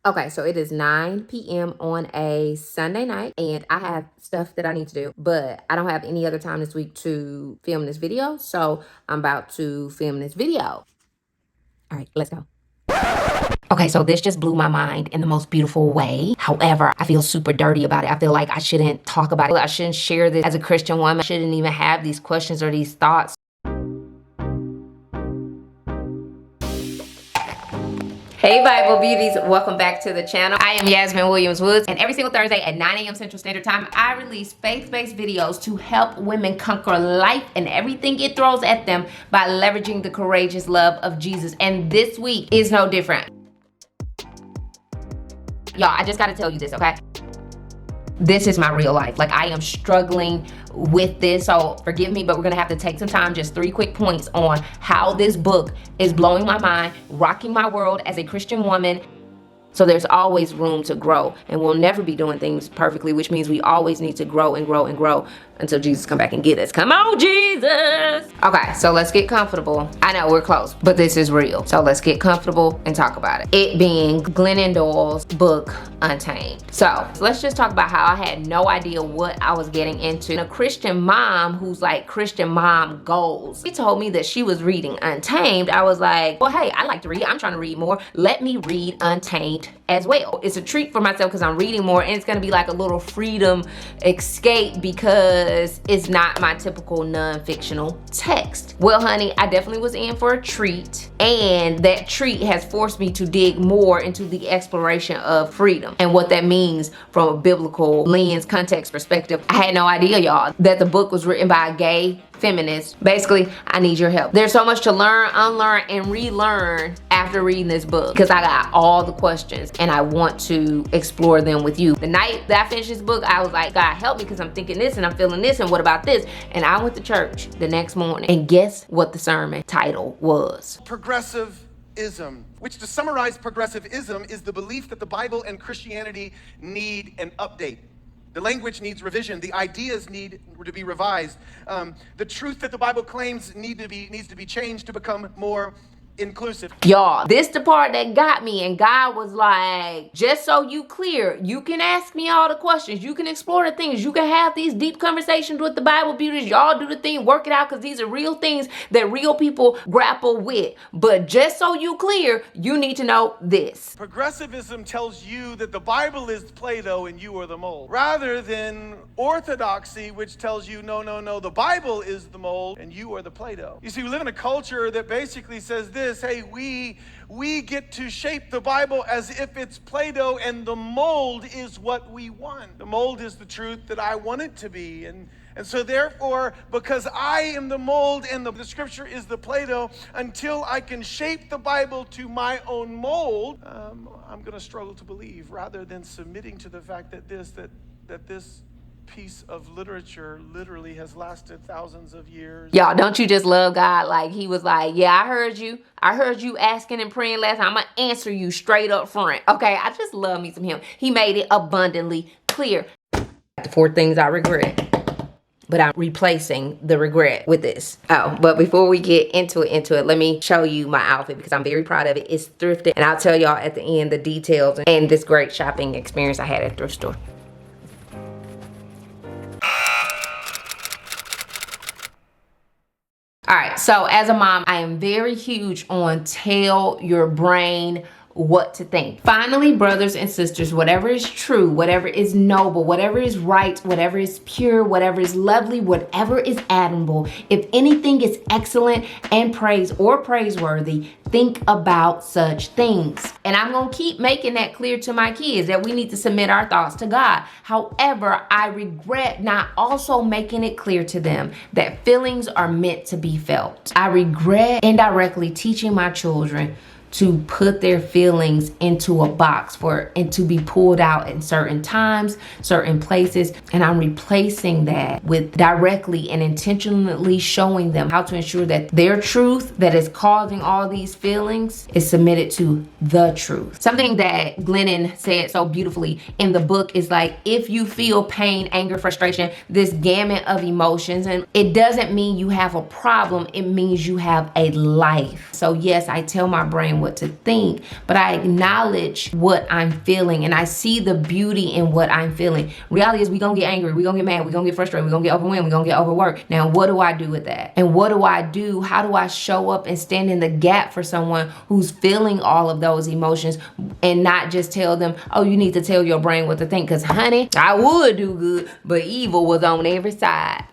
Okay, so it is 9 p.m. on a Sunday night, and I have stuff that I need to do, but I don't have any other time this week to film this video, so I'm about to film this video. All right, let's go. Okay, so this just blew my mind in the most beautiful way. However, I feel super dirty about it. I feel like I shouldn't talk about it. I shouldn't share this as a Christian woman. I shouldn't even have these questions or these thoughts. Hey Bible beauties, welcome back to the channel. I am Yasmine Williams-Woods, and every single Thursday at 9 a.m. Central Standard Time, I release faith-based videos to help women conquer life and everything it throws at them by leveraging the courageous love of Jesus. And this week is no different. Y'all, I just gotta tell you this, okay? This is my real life. Like, I am struggling with this, so forgive me, but we're gonna have to take some time, just 3 quick points on how this book is blowing my mind, rocking my world as a Christian woman. So there's always room to grow, and we'll never be doing things perfectly, which means we always need to grow and grow and grow until Jesus come back and get us. Come on, Jesus. Okay, so let's get comfortable. I know we're close, but this is real. So let's get comfortable and talk about it. It being Glennon Doyle's book, Untamed. So let's just talk about how I had no idea what I was getting into. A Christian mom who's like Christian mom goals. She told me that she was reading Untamed. I was like, well, hey, I like to read. I'm trying to read more. Let me read Untamed as well. It's a treat for myself because I'm reading more, and it's gonna be like a little freedom escape because it's not my typical non-fictional text. Well, honey, I definitely was in for a treat, and that treat has forced me to dig more into the exploration of freedom and what that means from a biblical lens, context perspective. I had no idea, y'all, that the book was written by a gay feminist. Basically, I need your help. There's so much to learn, unlearn, and relearn after reading this book because I got all the questions and I want to explore them with you. The night that I finished this book, I was like, God, help me, because I'm thinking this and I'm feeling this, and what about this? And I went to church the next morning, and guess what the sermon title was? Progressivism, which, to summarize progressivism, is the belief that the Bible and Christianity need an update. The language needs revision. The ideas need to be revised. The truth that the Bible claims needs to be changed to become more inclusive. Y'all, this the part that got me, and God was like, just so you clear, you can ask me all the questions, you can explore the things, you can have these deep conversations with the Bible beauties, y'all do the thing, work it out, because these are real things that real people grapple with. But just so you clear, you need to know this. Progressivism tells you that the Bible is Play-Doh and you are the mold, rather than orthodoxy, which tells you, no, the Bible is the mold and you are the Play-Doh. You see, we live in a culture that basically says this: hey, we get to shape the Bible as if it's Play-Doh, and the mold is what we want. The mold is the truth that I want it to be. And so therefore, because I am the mold and the scripture is the Play-Doh, until I can shape the Bible to my own mold, I'm going to struggle to believe, rather than submitting to the fact that this piece of literature literally has lasted thousands of years. Y'all, don't you just love God? Like, he was like, yeah, I heard you asking and praying last time. I'm gonna answer you straight up front. Okay, I just love me some him. He made it abundantly clear. The 4 things I regret, but I'm replacing the regret with this. Oh, but before we get into it, let me show you my outfit because I'm very proud of it. It's thrifted, and I'll tell y'all at the end the details and this great shopping experience I had at thrift store. All right, so as a mom, I am very huge on tell your brain what to think. Finally, brothers and sisters, whatever is true, whatever is noble, whatever is right, whatever is pure, whatever is lovely, whatever is admirable, if anything is excellent and praise or praiseworthy, think about such things. And I'm gonna keep making that clear to my kids, that we need to submit our thoughts to God. However, I regret not also making it clear to them that feelings are meant to be felt. I regret indirectly teaching my children to put their feelings into a box and to be pulled out in certain times, certain places. And I'm replacing that with directly and intentionally showing them how to ensure that their truth that is causing all these feelings is submitted to the truth. Something that Glennon said so beautifully in the book is like, if you feel pain, anger, frustration, this gamut of emotions, and it doesn't mean you have a problem, it means you have a life. So yes, I tell my brain brain what to think, but I acknowledge what I'm feeling and I see the beauty in what I'm feeling. Reality is we gonna get angry, we gonna get mad, we gonna get frustrated, we gonna get overwhelmed, we gonna get overworked. Now, what do I do with that? And what do I do? How do I show up and stand in the gap for someone who's feeling all of those emotions and not just tell them, oh, you need to tell your brain what to think? Because honey, I would do good, but evil was on every side.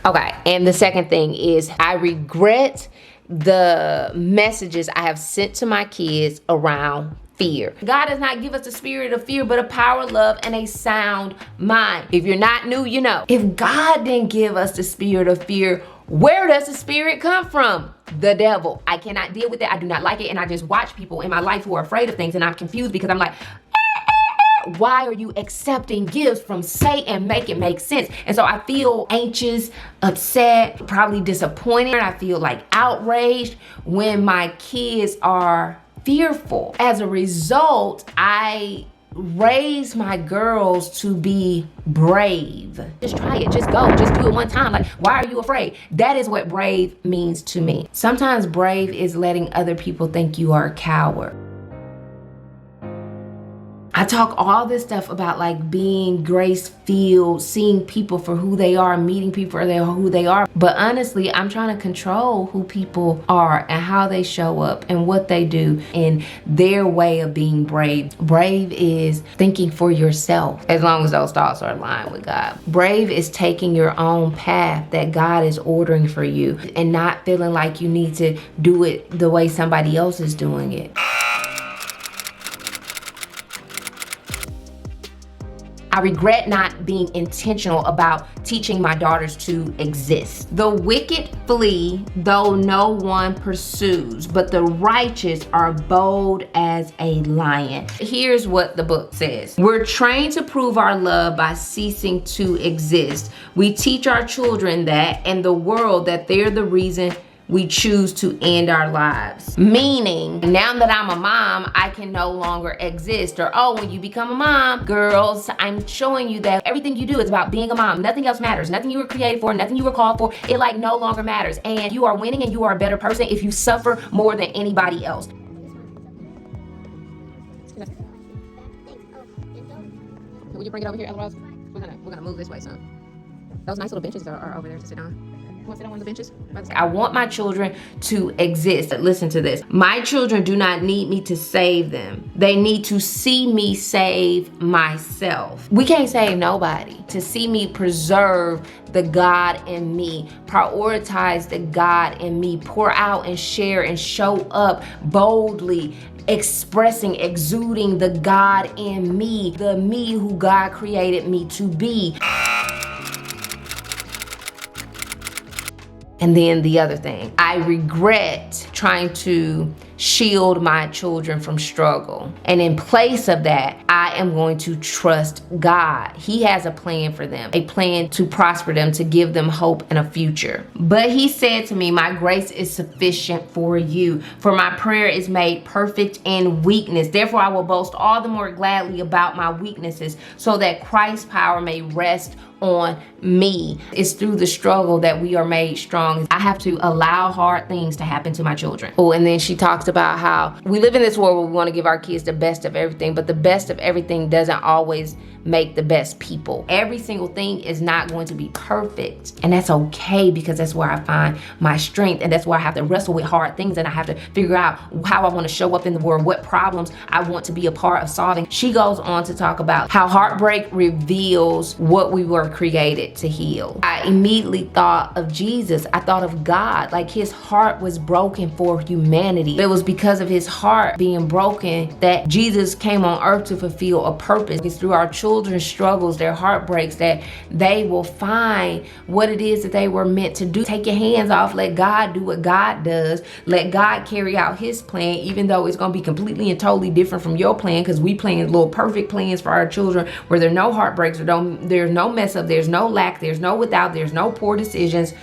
Okay, and the second thing is I regret the messages I have sent to my kids around fear. God does not give us the spirit of fear, but a power, love, and a sound mind. If you're not new, you know. If God didn't give us the spirit of fear, where does the spirit come from? The devil. I cannot deal with it. I do not like it. And I just watch people in my life who are afraid of things, and I'm confused because I'm like, why are you accepting gifts from Satan? Make it make sense. And so I feel anxious, upset, probably disappointed. I feel like outraged when my kids are fearful. As a result, I raise my girls to be brave. Just try it, just go, just do it one time. Like, why are you afraid? That is what brave means to me. Sometimes brave is letting other people think you are a coward. I talk all this stuff about like being grace-filled, seeing people for who they are, meeting people for who they are. But honestly, I'm trying to control who people are and how they show up and what they do and their way of being brave. Brave is thinking for yourself, as long as those thoughts are aligned with God. Brave is taking your own path that God is ordering for you and not feeling like you need to do it the way somebody else is doing it. I regret not being intentional about teaching my daughters to exist. The wicked flee, though no one pursues, but the righteous are bold as a lion. Here's what the book says. We're trained to prove our love by ceasing to exist. We teach our children that and the world that they're the reason we choose to end our lives. Meaning, now that I'm a mom, I can no longer exist. Or, oh, when you become a mom, girls, I'm showing you that everything you do is about being a mom. Nothing else matters. Nothing you were created for, nothing you were called for. It like no longer matters. And you are winning and you are a better person if you suffer more than anybody else. Would you bring it over here, otherwise? We're gonna move this way, son. Those nice little benches are over there to sit on. Want to sit on one of the benches? I want my children to exist. Listen to this. My children do not need me to save them. They need to see me save myself. We can't save nobody. To see me preserve the God in me, prioritize the God in me, pour out and share and show up boldly, expressing, exuding the God in me, the me who God created me to be. And then the other thing, I regret trying to shield my children from struggle. And in place of that, I am going to trust God. He has a plan for them, a plan to prosper them, to give them hope and a future. But he said to me, my grace is sufficient for you, for my prayer is made perfect in weakness. Therefore, I will boast all the more gladly about my weaknesses, so that Christ's power may rest on me. It's through the struggle that we are made strong. I have to allow hard things to happen to my children. Oh, and then she talks about how we live in this world where we want to give our kids the best of everything, but the best of everything doesn't always make the best people. Every single thing is not going to be perfect, and that's okay, because that's where I find my strength, and that's where I have to wrestle with hard things, and I have to figure out how I want to show up in the world, what problems I want to be a part of solving. She goes on to talk about how heartbreak reveals what we were created to heal. I immediately thought of Jesus. I thought of God, like his heart was broken for humanity. It was because of his heart being broken that Jesus came on earth to fulfill a purpose. It's through our children's struggles, their heartbreaks, that they will find what it is that they were meant to do. Take your hands off, let God do what God does. Let God carry out his plan, even though it's going to be completely and totally different from your plan, because we plan little perfect plans for our children where there are no heartbreaks, or there's no mess up, there's no lack, there's no without, there's no poor decisions.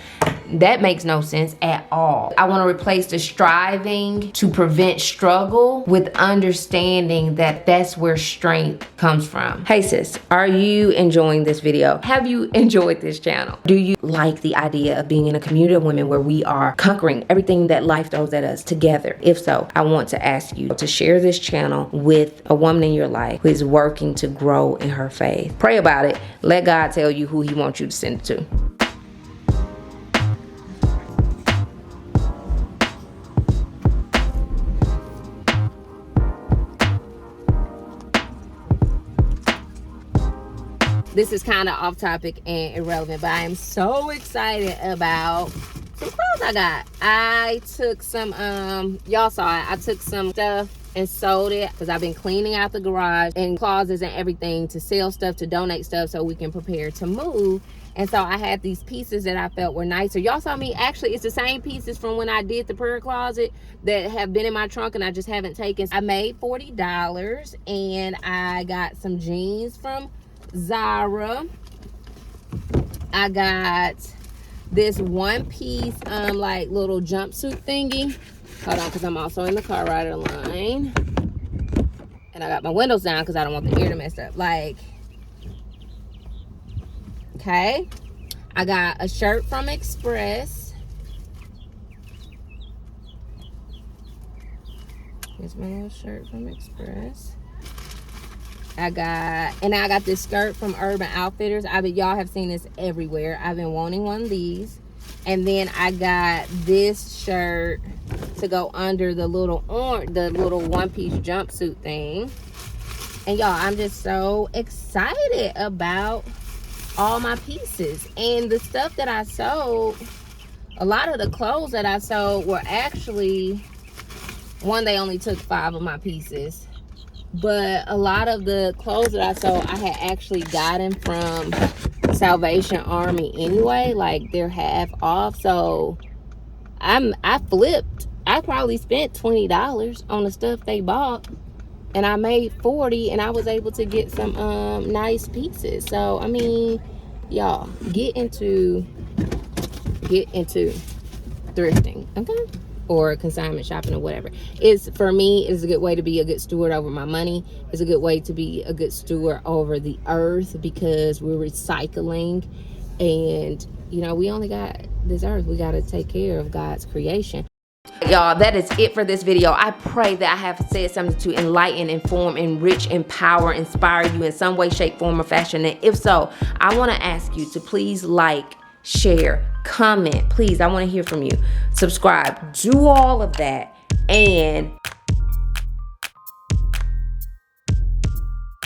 That makes no sense at all. I want to replace the striving to prevent struggle with understanding that that's where strength comes from. Hey sis, are you enjoying this video? Have you enjoyed this channel? Do you like the idea of being in a community of women where we are conquering everything that life throws at us together? If so, I want to ask you to share this channel with a woman in your life who is working to grow in her faith. Pray about it. Let God tell you who he wants you to send it to. This is kind of off topic and irrelevant, but I am so excited about some clothes I got. I took some, y'all saw it, I took some stuff and sold it because I've been cleaning out the garage and closets and everything to sell stuff, to donate stuff so we can prepare to move. And so I had these pieces that I felt were nicer. Y'all saw me, actually, it's the same pieces from when I did the prayer closet that have been in my trunk and I just haven't taken. I made $40 and I got some jeans from Zara. I got this one piece like little jumpsuit thingy. Hold on, because I'm also in the car rider line. And I got my windows down because I don't want the ear to mess up. Like, okay. I got a shirt from Express. Here's my little shirt from Express. I got this skirt from Urban Outfitters. Y'all have seen this everywhere. I've been wanting one of these. And then I got this shirt to go under the little one-piece jumpsuit thing. And y'all, I'm just so excited about all my pieces. And the stuff that I sold, a lot of the clothes that I sold were actually, they only took 5 of my pieces. But a lot of the clothes that I sold, I had actually gotten from Salvation Army anyway. Like, they're half off. So I flipped. I probably spent $20 on the stuff they bought. And I made $40, and I was able to get some nice pieces. So, I mean, y'all, get into thrifting, okay? Or consignment shopping or whatever. For me, it's a good way to be a good steward over my money. It's a good way to be a good steward over the earth, because we're recycling, and you know, we only got this earth. We got to take care of God's creation. Y'all, that is it for this video. I pray that I have said something to enlighten, inform, enrich, empower, inspire you in some way, shape, form, or fashion. And if so, I want to ask you to please like, share, comment. Please, I want to hear from you. Subscribe. Do all of that. And